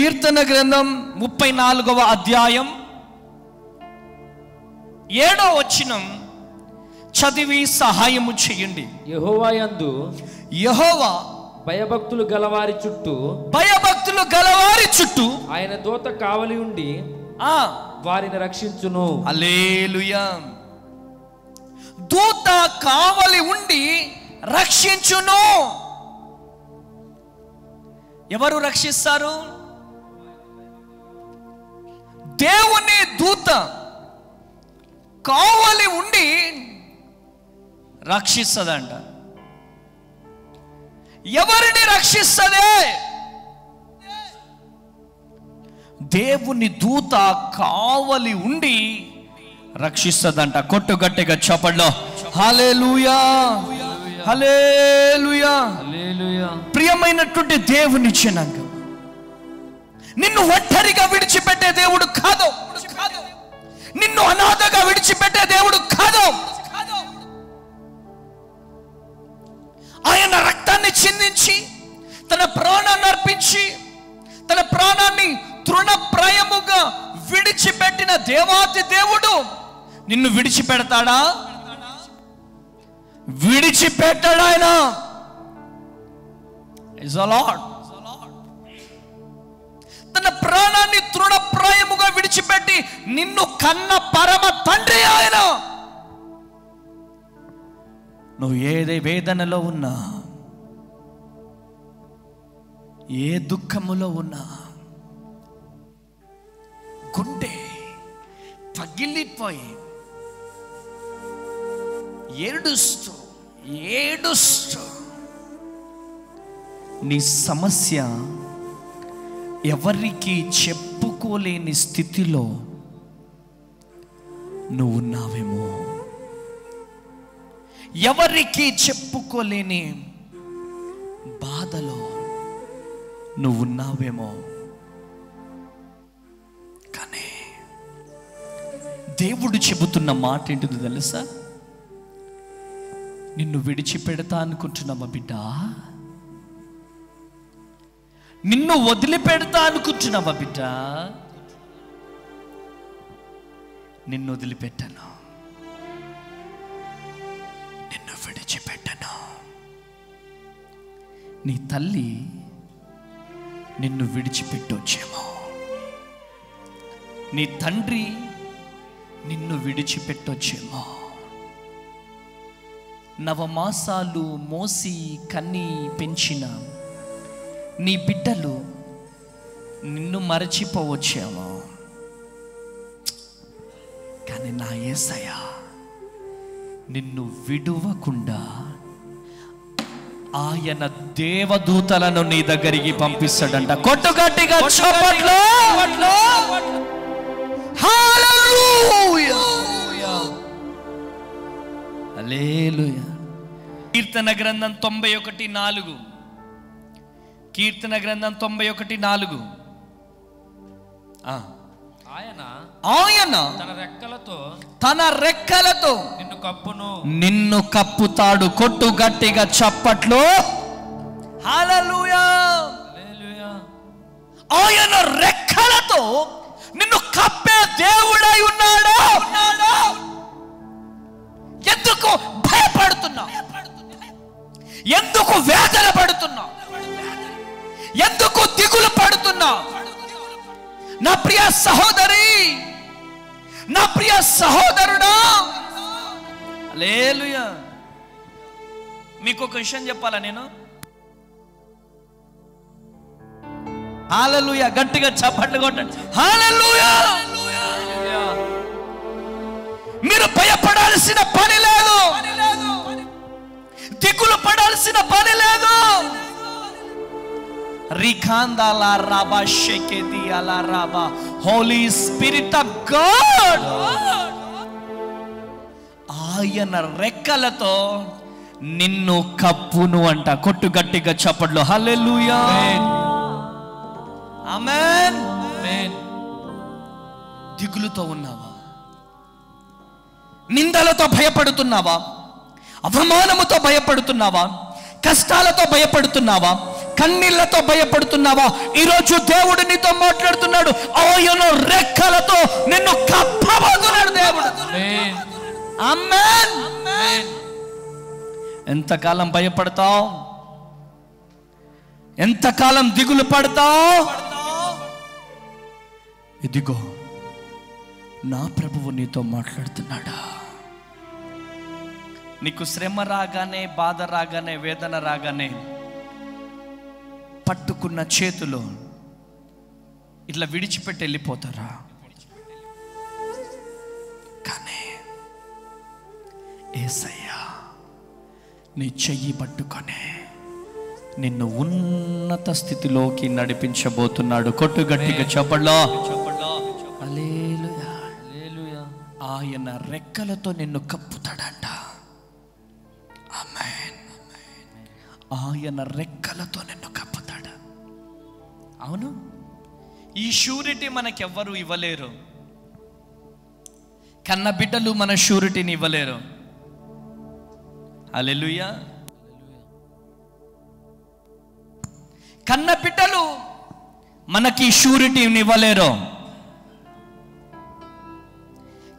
కీర్తన గ్రంథం 34వ అధ్యాయం 7వ వచనం చదివి సహాయము చేయండి. యెహోవా యందు యెహోవా భయభక్తులు గలవారి చుట్టూ ఆయన దూత కావలి ఉండి వారిని రక్షించును. హల్లెలూయా. దూత కావలి ఉండి రక్షించును. ఎవరు రక్షిస్తారు? దేవుని దూత కావలి ఉండి రక్షిస్తదంట. ఎవరిని రక్షిస్తదే? దేవుని దూత కావలి ఉండి రక్షిస్తదంట. కొట్టు గట్టిగా చప్పట్లో హల్లెలూయా, హల్లెలూయా, హల్లెలూయా. ప్రియమైనటువంటి దేవుని జనాంగం, నిన్ను ఒంటరిగా విడిచిపెట్టే దేవుడు కాదు. నిన్ను అనాథగా విడిచిపెట్టే దేవుడు కాదు. ఆయన రక్తాన్ని చిందించి తన ప్రాణాన్ని అర్పించి తన ప్రాణాన్ని తృణప్రాయముగా విడిచిపెట్టిన దేవాతి దేవుడు నిన్ను విడిచిపెడతాడా? విడిచిపెట్టాడు ఆయన. Is the lord. తన ప్రాణాన్ని తృణప్రాయముగా విడిచిపెట్టి నిన్ను కన్న పరమ తండ్రి ఆయన. నువ్వు ఏదే వేదనలో ఉన్నా, ఏ దుఃఖములో ఉన్నా, గుండె పగిలిపోయి ఏడుస్తూ నీ సమస్య ఎవరికి చెప్పుకోలేని స్థితిలో నువ్వు ఉన్నావేమో, ఎవరికి చెప్పుకోలేని బాధలో నువ్వు ఉన్నావేమో, కానీ దేవుడు చెబుతున్న మాట ఏంటిదో తెలుసా? నిన్ను విడిచిపెడతా అనుకుంటున్నావా బిడ్డ? నిన్ను వదిలిపెడతా అనుకుంటున్నావా బిడ్డ? నిన్ను వదిలిపెట్టను, నిన్ను విడిచిపెట్టను. నీ తల్లి నిన్ను విడిచిపెట్టొచ్చేమో, నీ తండ్రి నిన్ను విడిచిపెట్టొచ్చేమో. నవమాసాలు మోసి కన్ని పెంచిన నీ బిడ్డలు నిన్ను మరచిపోవచ్చేమో, కానీ నా యేసయ్య నిన్ను విడువకుండా ఆయన దేవదూతలను నీ దగ్గరికి పంపిస్తాడంట. కొట్టుగట్టిగా చప్పట్లు. హల్లెలూయా, హల్లెలూయా. కీర్తన గ్రంథం 91:4. కీర్తన గ్రంథం 91:4. ఆయన తన రెక్కలతో నిన్ను కప్పుతాడు. కొట్టు గట్టిగా చప్పట్లు. హల్లెలూయా. ఆయన రెక్కలతో నిన్ను కప్పే దేవుడై ఉన్నాడు. ఎందుకు భయపడుతున్నావు? ఎందుకు వేదన పడుతున్నావు? ఎందుకు దిగులు పడుతున్నావు? నా ప్రియ సహోదరి, నా ప్రియ సహోదరుడా, హల్లెలూయా. మీకు ఒక విషయం చెప్పాలా నేను? హల్లెలూయా. గట్టిగా చప్పట్లు కొట్టండి. హల్లెలూయా. మీరు భయపడాల్సిన పని లేదు, దిగులు పడాల్సిన పని లేదు. రిఖాందాలా రాబా షెకెది అలా రాబా. హోలీ స్పిరిట్ ఆఫ్ గాడ్ ఆయన రెక్కలతో నిన్ను కప్పును అంట. కొట్టు గట్టిగా చప్పట్లు. హల్లెలూయా, ఆమేన్. దిగులుతో ఉన్నావా? నిందలతో భయపడుతున్నావా? అవమానముతో భయపడుతున్నావా? కష్టాలతో భయపడుతున్నావా? కన్నీళ్లతో భయపడుతున్నావా? ఈరోజు దేవుడు నీతో మాట్లాడుతున్నాడు. ఆయన రెక్కలతో నిన్ను కప్పబోతున్నాడు దేవుడు. ఆమేన్. ఎంతకాలం భయపడతావు? ఎంతకాలం దిగులు పడతావు? ఇదిగో నా ప్రభువు నీతో మాట్లాడుతున్నాడా. నీకు శ్రమ రాగానే, బాధ రాగానే, వేదన రాగానే పట్టుకున్న చేతులు ఇట్లా విడిచిపెట్టి వెళ్ళిపోతారా? కానీ యేసయ్యా నీ చెయ్యి పట్టుకొని నిన్ను ఉన్నత స్థితిలోకి నడిపించబోతున్నాడు. కొట్టు గట్టిగా చెప్పలో. హల్లెలూయా, హల్లెలూయా. ఆయన రెక్కలతో నిన్ను కప్పుతాడంట. ఆమేన్. ఆయన రెక్కలతో నిన్ను కప్పుతాడు. అవును, ఈ షూరిటీ మనకెవ్వరూ ఇవ్వలేరు. కన్న బిడ్డలు మన షూరిటీని ఇవ్వలేరు. హల్లెలూయా. కన్న బిడ్డలు మనకి షూరిటీని ఇవ్వలేరు.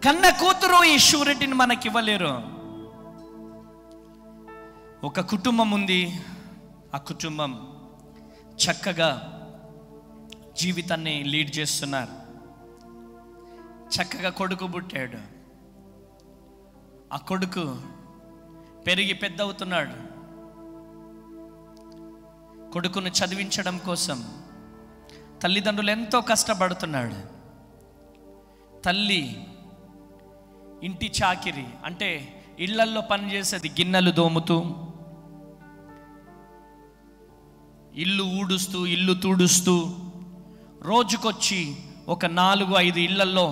కన్న కూతురు ఈ షూరిటీని మనకి ఇవ్వలేరు. ఒక కుటుంబం ఉంది. ఆ కుటుంబం చక్కగా జీవితాన్ని లీడ్ చేస్తున్నారు. చక్కగా కొడుకు పుట్టాడు. ఆ కొడుకు పెరిగి పెద్ద అవుతున్నాడు. కొడుకును చదివించడం కోసం తల్లిదండ్రులు ఎంతో కష్టపడుతున్నాడు. తల్లి ఇంటి చాకిరి అంటే ఇళ్లల్లో పనిచేసేది, గిన్నెలు దోముతూ, ఇల్లు ఊడుస్తూ, ఇల్లు తుడుస్తూ, రోజుకొచ్చి ఒక 4-5 ఇళ్లల్లో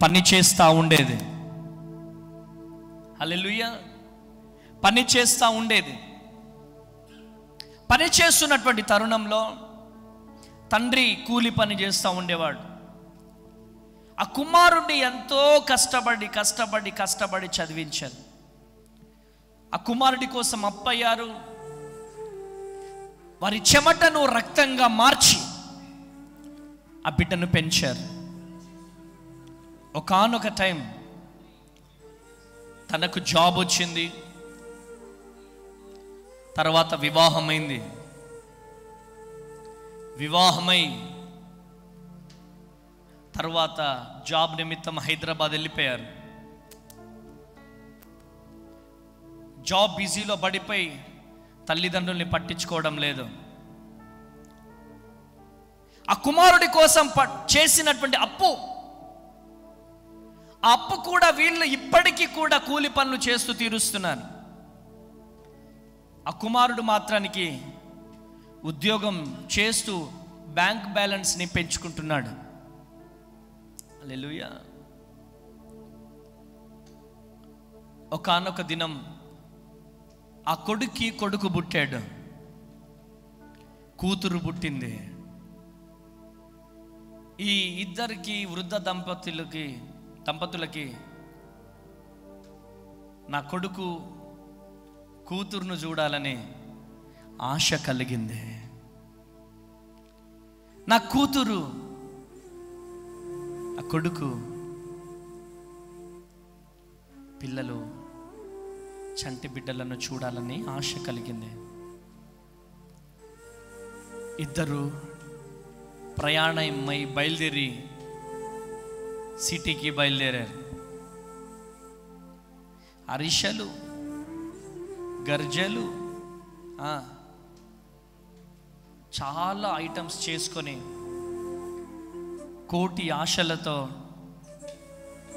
పని చేస్తూ ఉండేది. హల్లెలూయా. పని చేస్తూ ఉండేది. పని చేస్తున్నటువంటి తరుణంలో తండ్రి కూలి పని చేస్తూ ఉండేవాడు. ఆ కుమారుడిని ఎంతో కష్టపడి చదివించారు. ఆ కుమారుడి కోసం అప్పయ్యారు. వారి చెమటను రక్తంగా మార్చి ఆ బిడ్డను పెంచారు. ఒకానొక టైం తనకు జాబ్ వచ్చింది. తర్వాత వివాహమైంది. వివాహమై తర్వాత జాబ్ నిమిత్తం హైదరాబాద్ వెళ్ళిపోయారు. జాబ్ బిజీలో పడిపోయి తల్లిదండ్రుల్ని పట్టించుకోవడం లేదు. ఆ కుమారుడి కోసం చేసినటువంటి అప్పు, ఆ అప్పు కూడా వీళ్ళు ఇప్పటికీ కూడా కూలి పనులు చేస్తూ తీరుస్తున్నారు. ఆ కుమారుడు మాత్రానికి ఉద్యోగం చేస్తూ బ్యాంక్ బ్యాలెన్స్ని పెంచుకుంటున్నాడు. హల్లెలూయా. ఒకానొక దినం ఆ కొడుకు పుట్టాడు. కూతురు పుట్టింది. ఈ ఇద్దరికి వృద్ధ దంపతులకి నా కొడుకు కూతురును చూడాలని ఆశ కలిగింది. నా కూతురు, ఆ కొడుకు పిల్లలు, చంటి బిడ్డలను చూడాలని ఆశ కలిగింది. ఇద్దరు ప్రయాణమై బయలుదేరి సిటీకి బయలుదేరారు. అరిషలు, గర్జలు, చాలా ఐటమ్స్ చేసుకొని కోటి ఆశలతో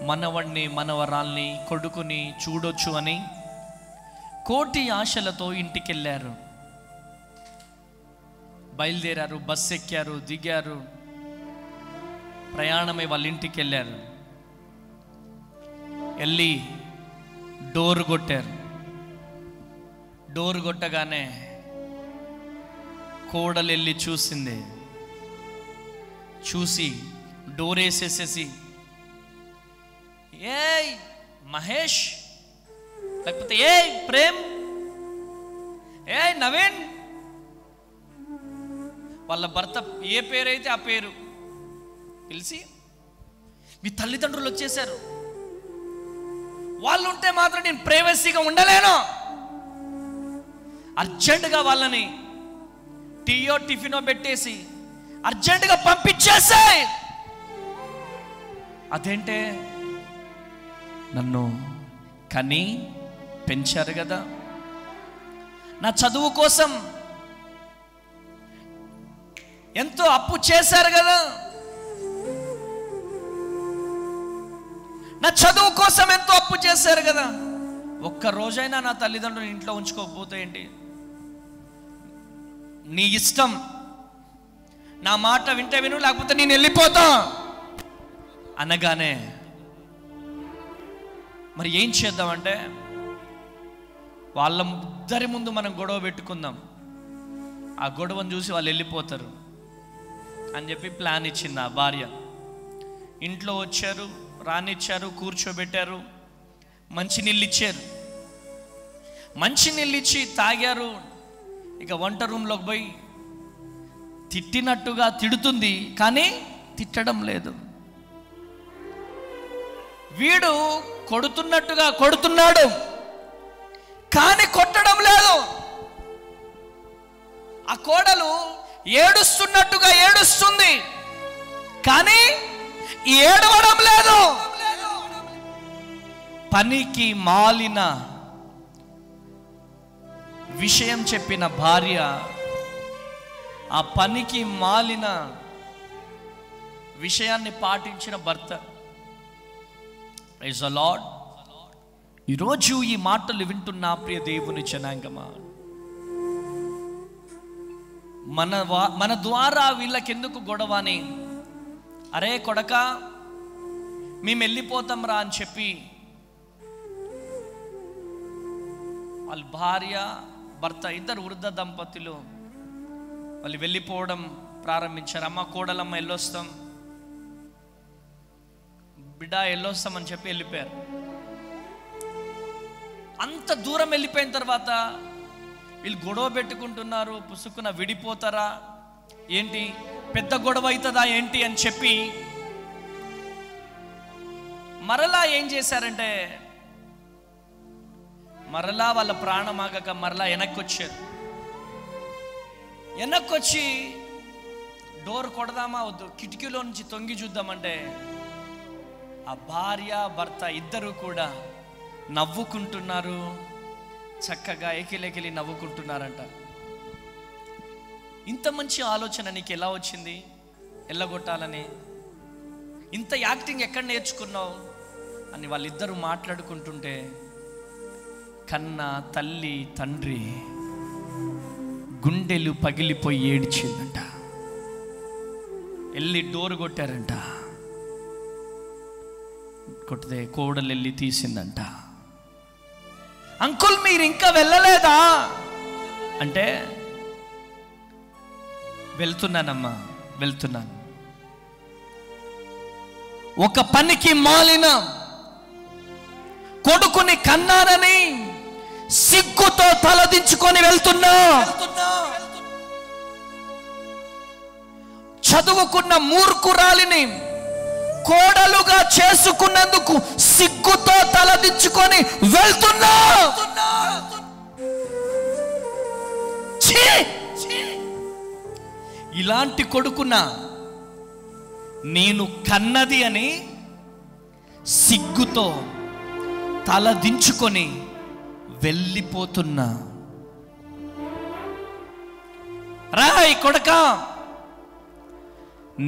మనవడిని, మనవరాల్ని, కొడుకుని చూడొచ్చు అని కోటి ఆశలతో ఇంటికి వెళ్ళారు. బయలుదేరారు, బస్సు ఎక్కారు, దిగారు, ప్రయాణమై వాళ్ళ ఇంటికి వెళ్ళారు. వెళ్ళి డోర్ కొట్టారు. డోర్ కొట్టగానే కోడలు వెళ్ళి చూసింది. చూసి డోర్ వేసేసేసి, ఏయ్ మహేష్, లేకపోతే ఏయ్ ప్రేమ్, ఏయ్ నవీన్, వాళ్ళ భర్త ఏ పేరైతే ఆ పేరు పిలిచి, మీ తల్లిదండ్రులు వచ్చేసారు, వాళ్ళు ఉంటే మాత్రం నేను ప్రైవసీగా ఉండలేను, అర్జెంటుగా వాళ్ళని టీయో టిఫినో పెట్టేసి అర్జెంటుగా పంపించేసాయి. అదేంటే నన్ను కని పెంచారు కదా, నా చదువు కోసం ఎంతో అప్పు చేశారు కదా, నా చదువు కోసం ఎంతో అప్పు చేశారు కదా, ఒక్క రోజైనా నా తల్లిదండ్రులు ఇంట్లో ఉంచుకోకపోతే ఏంటి, నీ ఇష్టం, నా మాట వింటే విను, లేకపోతే నేను వెళ్ళిపోతా అనగానే మరి ఏం చేద్దామంటే, వాళ్ళ ఇద్దరి ముందు మనం గొడవ పెట్టుకుందాం, ఆ గొడవను చూసి వాళ్ళు వెళ్ళిపోతారు అని చెప్పి ప్లాన్ ఇచ్చింది ఆ భార్య. ఇంట్లో వచ్చారు, రానిచ్చారు, కూర్చోబెట్టారు, మంచినీళ్ళు ఇచ్చారు. మంచినీళ్ళు ఇచ్చి తాగారు. ఇక వంట రూమ్లోకి పోయి తిట్టినట్టుగా తిడుతుంది, కానీ తిట్టడం లేదు. వీడు కొడుతున్నట్టుగా కొడుతున్నాడు, కానీ కొట్టడం లేదు. ఆ కోడలు ఏడుస్తున్నట్టుగా ఏడుస్తుంది, కానీ ఏడవడం లేదు. పనికి మాలిన విషయం చెప్పిన భార్య, ఆ పనికి మాలిన విషయాన్ని పాటించిన భర్త. Praise the Lord. ఈరోజు ఈ మాటలు వింటున్న ప్రియ దేవుని జనాంగమా, మన ద్వారా వీళ్ళకెందుకు గొడవని, అరే కొడక మేము వెళ్ళిపోతాం రా అని చెప్పి వాళ్ళ భార్య భర్త ఇద్దరు వృద్ధ దంపతులు వాళ్ళు వెళ్ళిపోవడం ప్రారంభించారు. అమ్మ కోడలమ్మ వెళ్ళొస్తాం, బిడ్డ వెళ్ళొస్తామని చెప్పి వెళ్ళిపోయారు. అంత దూరం వెళ్ళిపోయిన తర్వాత వీళ్ళు గొడవ పెట్టుకుంటున్నారు, పుసుకున విడిపోతారా ఏంటి, పెద్ద గొడవ అవుతుందా ఏంటి అని చెప్పి మరలా ఏం చేశారంటే, మరలా వాళ్ళ ప్రాణం ఆగక మరలా వెనక్కి వచ్చారు. వెనక్కొచ్చి డోర్ కొడదామా వద్దు, కిటికీలో నుంచి తొంగి చూద్దామంటే ఆ భార్య భర్త ఇద్దరు కూడా నవ్వుకుంటున్నారు, చక్కగా ఎకిలెకిలి నవ్వుకుంటున్నారంట. ఇంత మంచి ఆలోచన నీకు ఎలా వచ్చింది, ఎల్లగొట్టాలని? ఇంత యాక్టింగ్ ఎక్కడ నేర్చుకున్నావు అని వాళ్ళిద్దరూ మాట్లాడుకుంటుంటే కన్న తల్లి తండ్రి గుండెలు పగిలిపోయి ఏడ్చిందంట. వెళ్ళి డోర్ కొట్టారంట. కొట్టితే కోడలు వెళ్ళి తీసిందంట. అంకుల్ మీరు ఇంకా వెళ్ళలేదా అంటే, వెళ్తున్నానమ్మా వెళ్తున్నాను. ఒక పనికి మాలిన కొడుకుని కన్నానని సిగ్గుతో తలదించుకొని వెళ్తున్నా. చదువుకున్న మూర్ఖురాలిని కోడలుగా చేసుకున్నందుకు సిగ్గుతో తలదించుకొని వెళ్తున్నా. ఇలాంటి కొడుకున్నా నేను కన్నది అని సిగ్గుతో తలదించుకొని వెళ్ళిపోతున్నా. రాయ్ కొడక,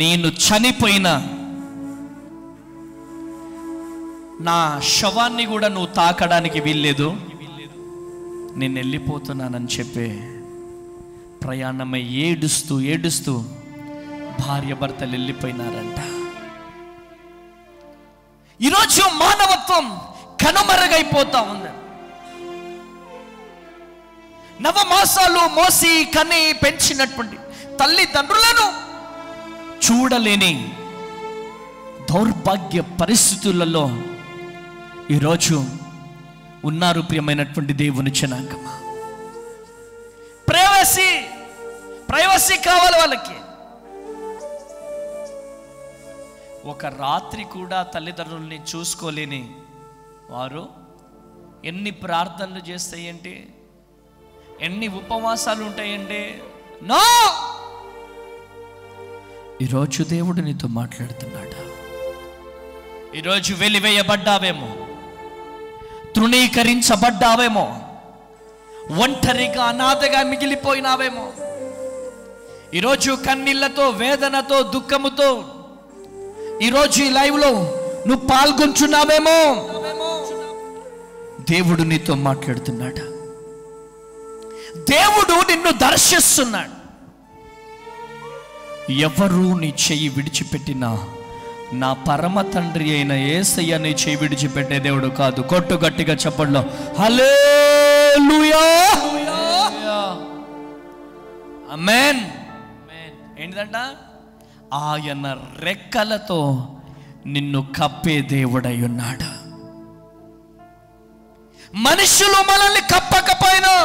నేను చనిపోయినా నా శవాన్ని కూడా నువ్వు తాకడానికి వీల్లేదు, నేను వెళ్ళిపోతున్నానని చెప్పే ప్రయాణమై ఏడుస్తూ ఏడుస్తూ భార్య భర్తలు వెళ్ళిపోయినారంట. ఈరోజు మానవత్వం కనుమరుగైపోతా ఉంది. నవమాసాలు మోసి కని పెంచినటువంటి తల్లిదండ్రులను చూడలేని దౌర్భాగ్య పరిస్థితులలో ఈరోజు ఉన్నారు ప్రియమైనటువంటి దేవుని జనాంగమా. ప్రైవసీ ప్రైవసీ కావాలి వాళ్ళకి. ఒక రాత్రి కూడా తల్లిదండ్రుల్ని చూసుకోలేని వారు ఎన్ని ప్రార్థనలు చేస్తాయంటే, ఎన్ని ఉపవాసాలు ఉంటాయంటే. నో, ఈరోజు దేవుడు నీతో మాట్లాడుతున్నాడా? ఈరోజు వెలివేయబడ్డావేమో, తృణీకరించబడ్డావేమో, ఒంటరిగా అనాథగా మిగిలిపోయినావేమో. ఈరోజు కన్నీళ్లతో, వేదనతో, దుఃఖముతో ఈరోజు ఈ లైవ్లో నువ్వు పాల్గొంటున్నావేమో. దేవుడు నీతో మాట్లాడుతున్నాడా? దేవుడు నిన్ను దర్శిస్తున్నాడు. ఎవరు నీ చెయ్యి విడిచిపెట్టినా నా పరమ తండ్రి అయిన యేసయ్య నీ చెయ్యి విడిచిపెట్టే దేవుడు కాదు. కొట్టు గట్టిగా చెప్పండి, హల్లెలూయా. ఆమేన్. ఏంటిదంట? ఆయన రెక్కలతో నిన్ను కప్పే దేవుడై ఉన్నాడు. మనుషులు మనల్ని కప్పకపోయినా,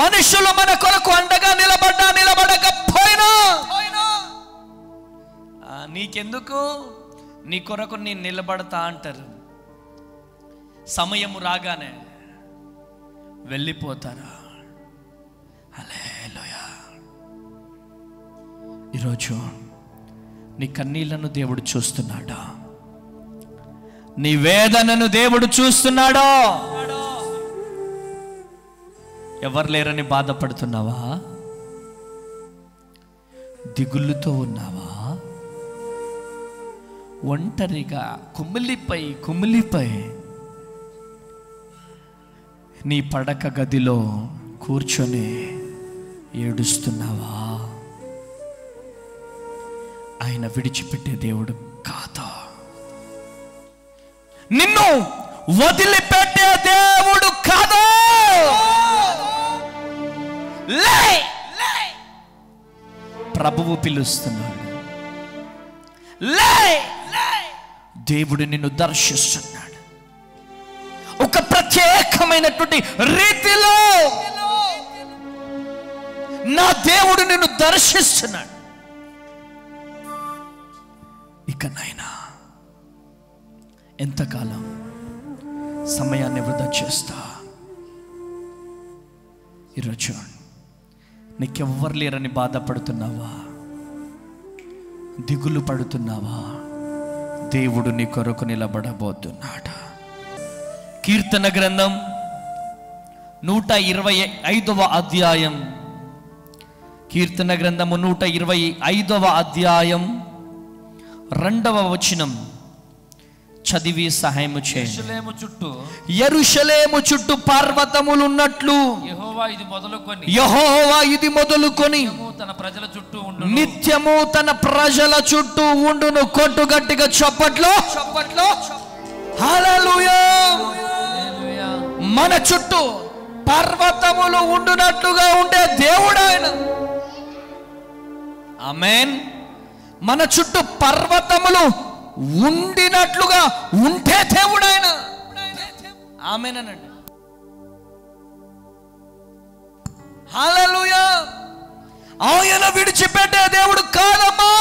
మనుషులు మన కొరకు అండగా నిలబడకపోయినా, నీకెందుకు, నీ కొరకు నేను నిలబడతా అంటారు. సమయము రాగానే వెళ్ళిపోతారా? హల్లెలూయా. ఈరోజు నీ కన్నీళ్లను దేవుడు చూస్తున్నాడా? నీ వేదనను దేవుడు చూస్తున్నాడా? ఎవరు లేరని బాధపడుతున్నావా? దిగులుతో ఉన్నావా? ఒంటరిగా కుమిలిపై నీ పడక గదిలో కూర్చొని ఏడుస్తున్నావా? ఆయన విడిచిపెట్టే దేవుడు కాదా? నిన్ను వదిలిపెట్టే దేవుడు కాదా? ప్రభువు పిలుస్తున్నాడు. దేవుడు నిన్ను దర్శిస్తున్నాడు. ఒక ప్రత్యేకమైనటువంటి రీతిలో నా దేవుడు నిన్ను దర్శిస్తున్నాడు. ఇక నాయనా, ఎంతకాలం సమయాన్ని వృధా చేస్తా? ఈరోజు నీకెవ్వరు లేరని బాధపడుతున్నావా? దిగులు పడుతున్నావా? దేవుడు నీ కొరకు నిలబడబోతున్నాడు. కీర్తన గ్రంథం 125వ అధ్యాయం, కీర్తన గ్రంథము 125వ అధ్యాయం 2వ వచనం చదివి సహాయము చేయండి. యెరూషలేము చుట్టూ పర్వతములు ఉన్నట్లు యెహోవా ఇది మొదలుకొని నిత్యము తన ప్రజల చుట్టూ ఉండును. కొట్టు గట్టిగా చప్పట్లో. హల్లెలూయా. మన చుట్టూ పర్వతములు ఉండునట్లుగా ఉండే దేవుడు ఆయన. ఆమేన్. మన చుట్టూ పర్వతములు ఉండినట్లుగా ఉంటే దేవుడు ఆయన. ఆమేన్ అనండి. హల్లెలూయా. ఆయన విడిచిపెట్టే దేవుడు కాదమ్మా.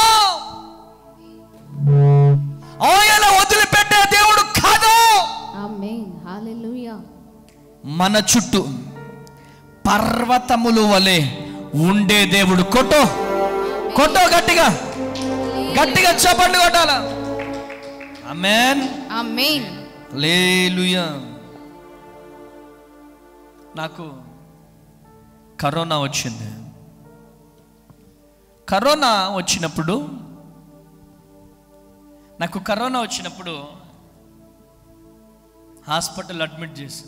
ఆయన వదిలిపెట్టే దేవుడు కాదు. ఆమేన్. హల్లెలూయా. మన చుట్టూ పర్వతములు వలె ఉండే దేవుడు. కొట్టో గట్టిగా చప్పట్లు కొట్టాల. ఆమేన్. ఆమేన్. హల్లెలూయా. నాకు కరోనా వచ్చింది. కరోనా వచ్చినప్పుడు హాస్పిటల్ అడ్మిట్ చేసి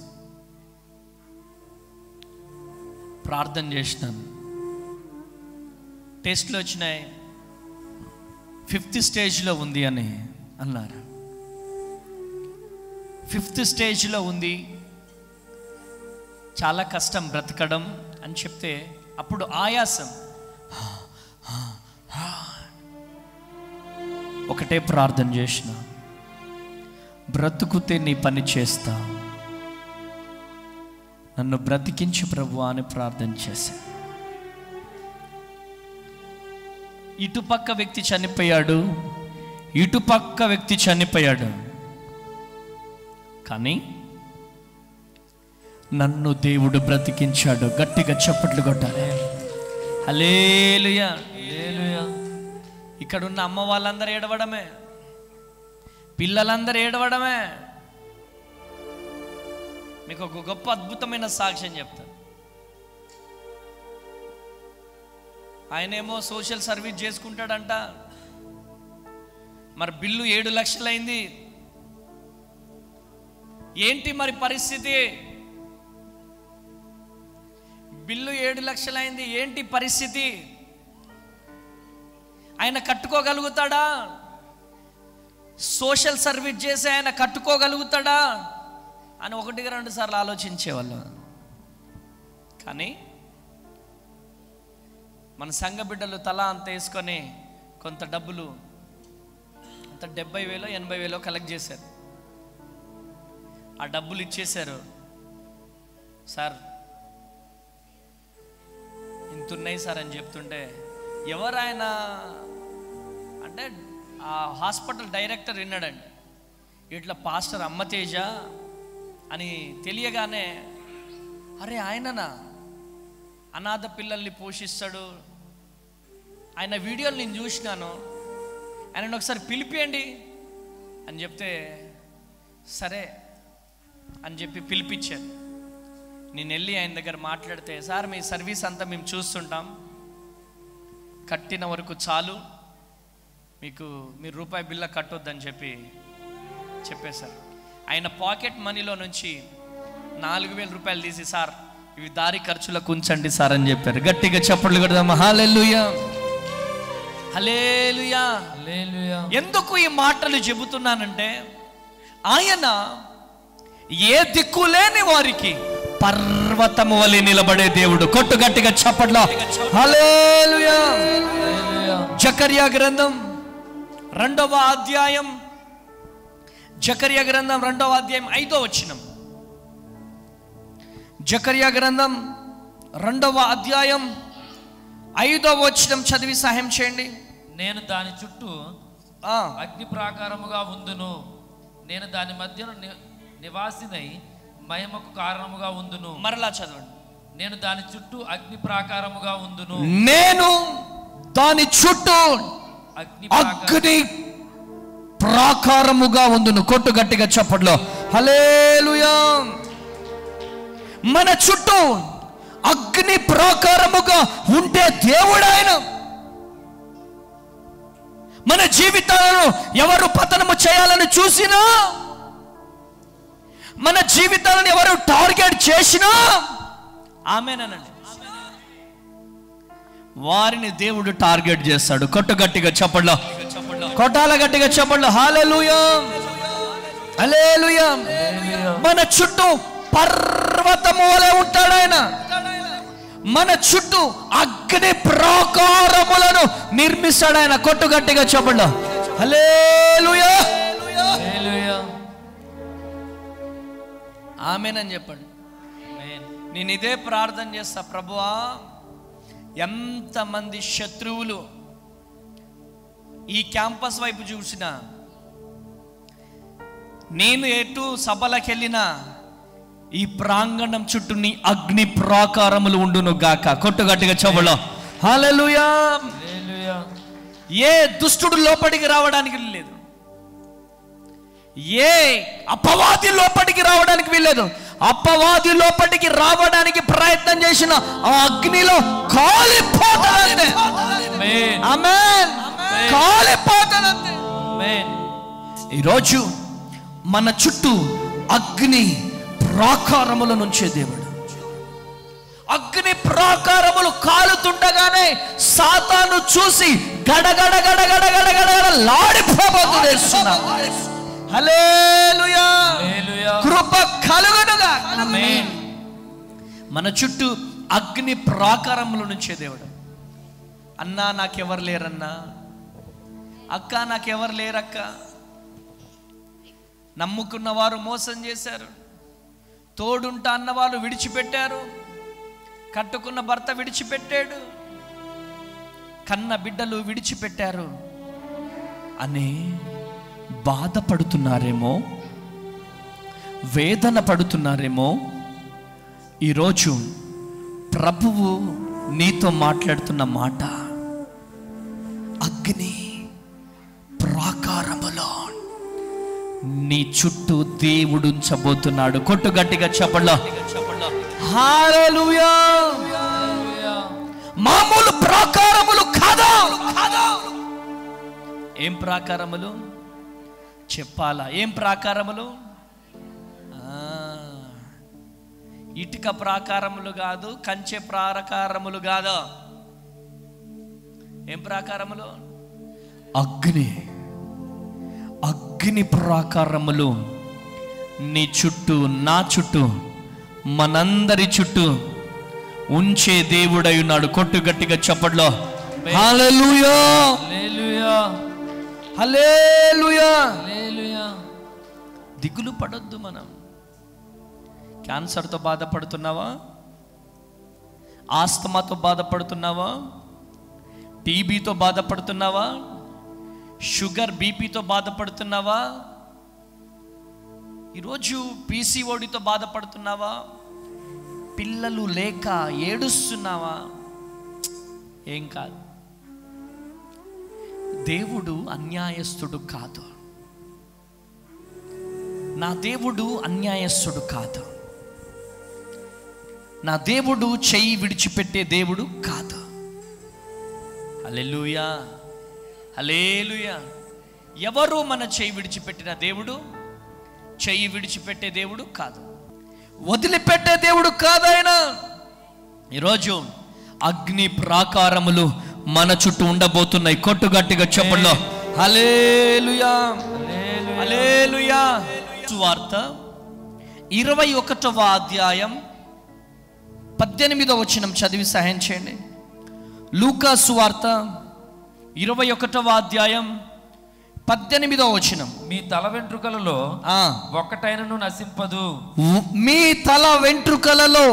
ప్రార్థన చేసినాను. టెస్ట్లు వచ్చినాయి, 5th స్టేజ్లో ఉంది అని అన్నారు. 5th స్టేజ్లో ఉంది, చాలా కష్టం బ్రతకడం అని చెప్తే అప్పుడు ఆయాసం. ఒకటే ప్రార్థన చేసిన, బ్రతుకుతే నీ పని చేస్తా, నన్ను బ్రతికించు ప్రభువా అని ప్రార్థన చేశా. ఇటుపక్క వ్యక్తి చనిపోయాడు, ఇటుపక్క వ్యక్తి చనిపోయాడు. కానీ నన్ను దేవుడు బ్రతికించాడు. గట్టిగా చప్పట్లు కొట్టాలి. హల్లెలూయా, హల్లెలూయా. ఇక్కడున్న అమ్మ వాళ్ళందరూ ఏడవడమే, పిల్లలందరూ ఏడవడమే. మీకు ఒక గొప్ప అద్భుతమైన సాక్ష్యం చెప్తాను. ఆయనేమో సోషల్ సర్వీస్ చేసుకుంటాడంట. మరి బిల్లు 7 లక్షలైంది. ఏంటి మరి పరిస్థితి? బిల్లు 7 లక్షలైంది, ఏంటి పరిస్థితి? ఆయన కట్టుకోగలుగుతాడా? సోషల్ సర్వీస్ చేసి ఆయన కట్టుకోగలుగుతాడా అని 1-2 సార్లు ఆలోచించేవాళ్ళు. కానీ మన సంఘ బిడ్డలు తలా అంత వేసుకొని కొంత డబ్బులు, అంత 70,000 80,000 కలెక్ట్ చేశారు. ఆ డబ్బులు ఇచ్చేశారు. సార్ ఇంతున్నాయి సార్ అని చెప్తుంటే, ఎవరాయన అంటే ఆ హాస్పిటల్ డైరెక్టర్ విన్నాడండి. ఇట్లా పాస్టర్ అమ్మతేజ అని తెలియగానే, అరే ఆయననా, అనాథ పిల్లల్ని పోషిస్తాడు, ఆయన వీడియోలు నేను చూసినాను, ఆయనను ఒకసారి పిలిపియండి అని చెప్తే సరే అని చెప్పి పిలిపించారు. నేను వెళ్ళి ఆయన దగ్గర మాట్లాడితే, సార్ మీ సర్వీస్ అంతా మేము చూస్తుంటాం, కట్టిన వరకు చాలు, మీరు రూపాయి బిల్ల కట్టొద్దని చెప్పేశారు. ఆయన పాకెట్ మనీలో నుంచి 4,000 రూపాయలు తీసి, సార్ ఇవి దారి ఖర్చులకు ఉంచండి సార్ అని చెప్పారు. గట్టిగా చప్పట్లు కొడదాం. హల్లెలూయా, హల్లెలూయా, హల్లెలూయా. ఎందుకు ఈ మాటలు చెబుతున్నానంటే, ఆయన ఏ దిక్కు లేని వారికి పర్వతము వలె నిలబడే దేవుడు. కొట్టు గట్టిగా చప్పట్లో హల్లెలూయా. జకర్యా గ్రంథం 2వ అధ్యాయం, జకర్యా గ్రంథం 2వ అధ్యాయం 5వ వచనం. జకర్యా గ్రంథం 2వ అధ్యాయం 5వ వచనం చదివి సహాయం చేయండి. నేను దాని చుట్టూ అగ్ని ప్రాకారముగా ఉందును, నేను దాని మధ్యన నివాసినై మహిమకు కారణముగా ఉందును. మరలా చదవండి. నేను దాని చుట్టూ అగ్ని ప్రాకారముగా ఉందును, నేను దాని చుట్టూ అగ్ని ప్రాకారముగా ఉందును. కొట్టు గట్టిగా చప్పట్లో హల్లెలూయా. మన చుట్టూ అగ్ని ప్రాకారముగా ఉంటే దేవుడు ఆయన. మన జీవితాలను ఎవరు పతనము చేయాలని చూసినా, మన జీవితాలను ఎవరు టార్గెట్ చేసినా ఆమేనండి, వారిని దేవుడు టార్గెట్ చేస్తాడు. కొట్టు గట్టిగా చప్పట్లో, కొట్టాల గట్టిగా చప్పట్లో హల్లెలూయా, హల్లెలూయా. మన చుట్టూ పర్వతము వలె ఉంటాడు ఆయన. మన చుట్టూ అగ్ని ప్రాకారములను నిర్మిస్తాడు ఆయన. కొట్టు గట్టిగా చప్పట్లో హల్లెలూయా, హల్లెలూయా. ఆమేనని చెప్పండి. నేను ఇదే ప్రార్థన చేస్తా, ప్రభువా ఎంతమంది శత్రువులు ఈ క్యాంపస్ వైపు చూసినా, నేను ఎటు సభలకు వెళ్ళినా ఈ ప్రాంగణం చుట్టూ నీ అగ్ని ప్రాకారములు ఉండును గాక. కొట్టుగట్టిగా చెవులో హల్లెలూయా. ఏ దుష్టుడు లోపలికి రావడానికి లేదు, ఏ అపవాది లోపలికి రావడానికి వీల్లేదు. అపవాది లోపలికి రావడానికి ప్రయత్నం చేసిన ఆ అగ్నిలో కాలిపోతాడంతే. ఆమేన్, కాలిపోతాడంతే. ఈరోజు మన చుట్టూ అగ్ని ప్రాకారముల నుంచే దేవుడు. అగ్ని ప్రాకారములు కాలుతుండగానే సాతాను చూసి గడగడ గడగడ గడగడ లాడిపోబోతుంది. హల్లెలూయా, కృప కలుగునుగా. మన చుట్టూ అగ్ని ప్రాకారముల నుంచే దేవుడు. అన్నా నాకెవరు లేరన్నా, అక్క నాకెవరు లేరక్క, నమ్ముకున్న వారు మోసం చేశారు, తోడుంటా అన్న వాళ్ళు విడిచిపెట్టారు, కట్టుకున్న భర్త విడిచిపెట్టాడు, కన్న బిడ్డలు విడిచిపెట్టారు అని బాధపడుతున్నారేమో, వేదన పడుతున్నారేమో. ఈరోజు ప్రభువు నీతో మాట్లాడుతున్న మాట, అగ్ని ప్రాకారములో నీ చుట్టూ దేవుడు ఉంచబోతున్నాడు. కొట్టు గట్టిగా చెప్పండి. హల్లెలూయా. మామూలు ప్రాకారములు కాదా? ఏం ప్రాకారములు చెప్పాలా? ఏం ప్రాకారములు? ఇటుక ప్రాకారములు కాదు, కంచె ప్రాకారములు కాదు. ఏం ప్రాకారములు? అగ్ని ప్రాకారములు నీ చుట్టూ, నా చుట్టూ, మనందరి చుట్టూ ఉంచే దేవుడై ఉన్నాడు. కొట్టు గట్టిగా చెప్పట్లో హల్లెలూయా, హల్లెలూయా, హల్లెలూయా, హల్లెలూయా. దిగులు పడొద్దు. మనం క్యాన్సర్తో బాధపడుతున్నావా? ఆస్తమాతో బాధపడుతున్నావా? టీబీతో బాధపడుతున్నావా? షుగర్ బీపీతో బాధపడుతున్నావా? ఈరోజు పీసీఓడితో బాధపడుతున్నావా? పిల్లలు లేక ఏడుస్తున్నావా? ఏం కాదు. దేవుడు అన్యాయస్తుడు కాదు. నా దేవుడు అన్యాయస్తుడు కాదు. నా దేవుడు చెయ్యి విడిచిపెట్టే దేవుడు కాదు. హల్లెలూయా, హల్లెలూయా. ఎవరు మన చెయ్యి విడిచిపెట్టిన దేవుడు చెయ్యి విడిచిపెట్టే దేవుడు కాదు, వదిలిపెట్టే దేవుడు కాదు ఆయన. ఈరోజు అగ్ని ప్రాకారములు మన చుట్టూ ఉండబోతున్నాయి. కొట్టు గట్టిగా చెప్పండి హల్లెలూయా, హల్లెలూయా. సువార్త 21వ అధ్యాయం 18వ వచనం చదివి సహాయం చేయండి. లూకా సువార్త 21వ అధ్యాయం 18వ వచనం. మీ తల వెంట్రుకలలో ఒక్కటైనను నశింపదు. మీ తల వెంట్రుకలలో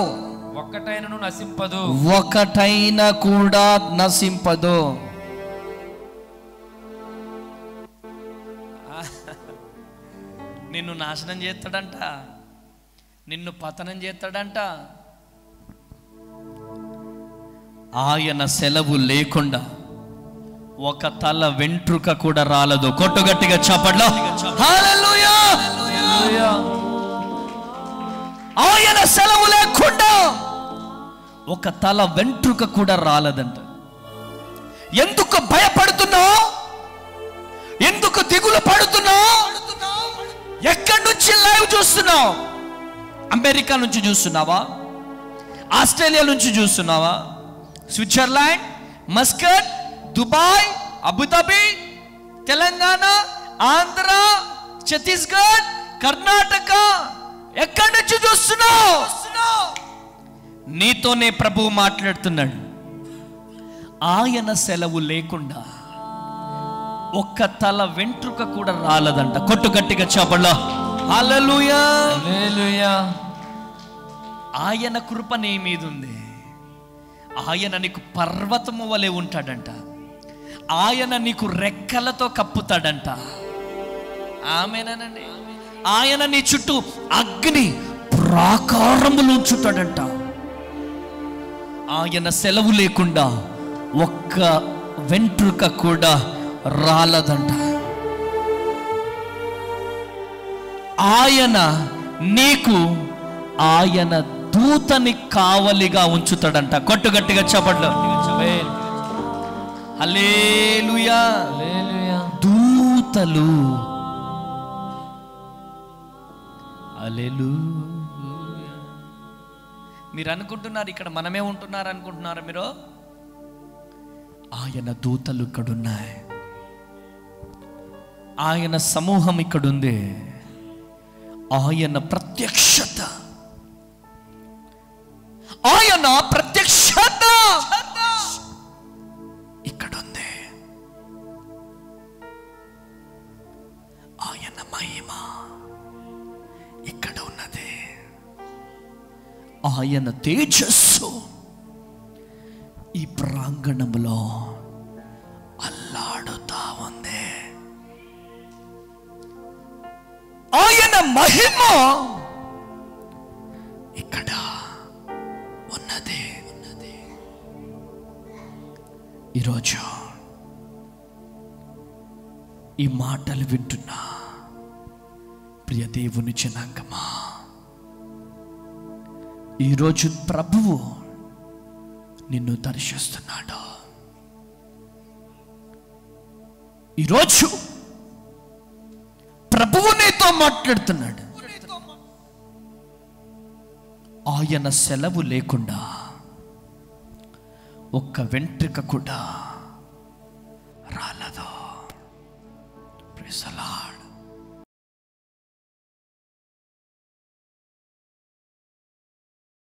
ఒక్కటైనను నశింపదు, ఒకటైన కూడా నశింపదు. నిన్ను నాశనం చేస్తాడంట, నిన్ను పతనం చేస్తాడంట. ఆయన సెలవు లేకుండా ఒక తల వెంట్రుక కూడా రాలదు. కొట్టు గట్టిగా చెప్పండి హల్లెలూయా. ఆయన సెలవు లేకుండా ఒక తల వెంట్రుక కూడా రాలదంట. ఎందుకు భయపడుతున్నావు? ఎందుకు దిగులు పడుతున్నావు? ఎక్కడి నుంచి లైవ్ చూస్తున్నావు? అమెరికా నుంచి చూస్తున్నావా? ఆస్ట్రేలియా నుంచి చూస్తున్నావా? Switzerland, Muscat, Dubai, Abu Dhabi, Telangana, Andhra, Chhattisgarh, Karnataka, ఎక్కడి నుంచి చూస్తున్నావు? నీతోనే ప్రభువు మాట్లాడుతున్నాడు. ఆయన సెలవు లేకుండా ఒక్క తల వెంట్రుక కూడా రాలదంట. కొట్టు గట్టిగా చెప్పండి హల్లెలూయా, హల్లెలూయా. ఆయన కృప నీ మీద ఉంది. ఆయన నీకు పర్వతము వలె ఉంటాడంట. ఆయన నీకు రెక్కలతో కప్పుతాడంట. ఆమేనండి. ఆయన నీ చుట్టూ అగ్ని ప్రాకారములు ఉంచుతాడంట. ఆయన సెలవు లేకుండా ఒక్క వెంట్రుక కూడా రాలదంట. ఆయన నీకు ఆయన దూతని కావలిగా ఉంచుతాడంట. కొట్టు గట్టిగా చెప్పండి హల్లెలూయా, హల్లెలూయా. దూతలు హల్లెలూయా. మీరు అనుకుంటున్నారు ఇక్కడ మనమే ఉంటున్నారు అనుకుంటున్నారా మీరు? ఆయన దూతలు ఇక్కడున్నాయి. ఆయన సమూహం ఇక్కడుంది. ఆయన ప్రత్యక్షత, ఆయన ప్రత్యక్షత ఇక్కడుంది. ఆయన మహిమ ఇక్కడ ఉన్నది. ఆయన తేజస్సు ఈ ప్రాంగణంలో మహిమ ఇక్కడ ఉన్నది. ఈరోజు ఈ మాటలు వింటున్నా ప్రియ దేవుని జనాంగమా, ఈరోజు ప్రభువు నిన్ను దర్శిస్తున్నాడు. ఈరోజు ప్రభువు నీతో మాట్లాడుతున్నాడు. ఆయన సెలవు లేకుండా ఒక్క వెంట్రుక కూడా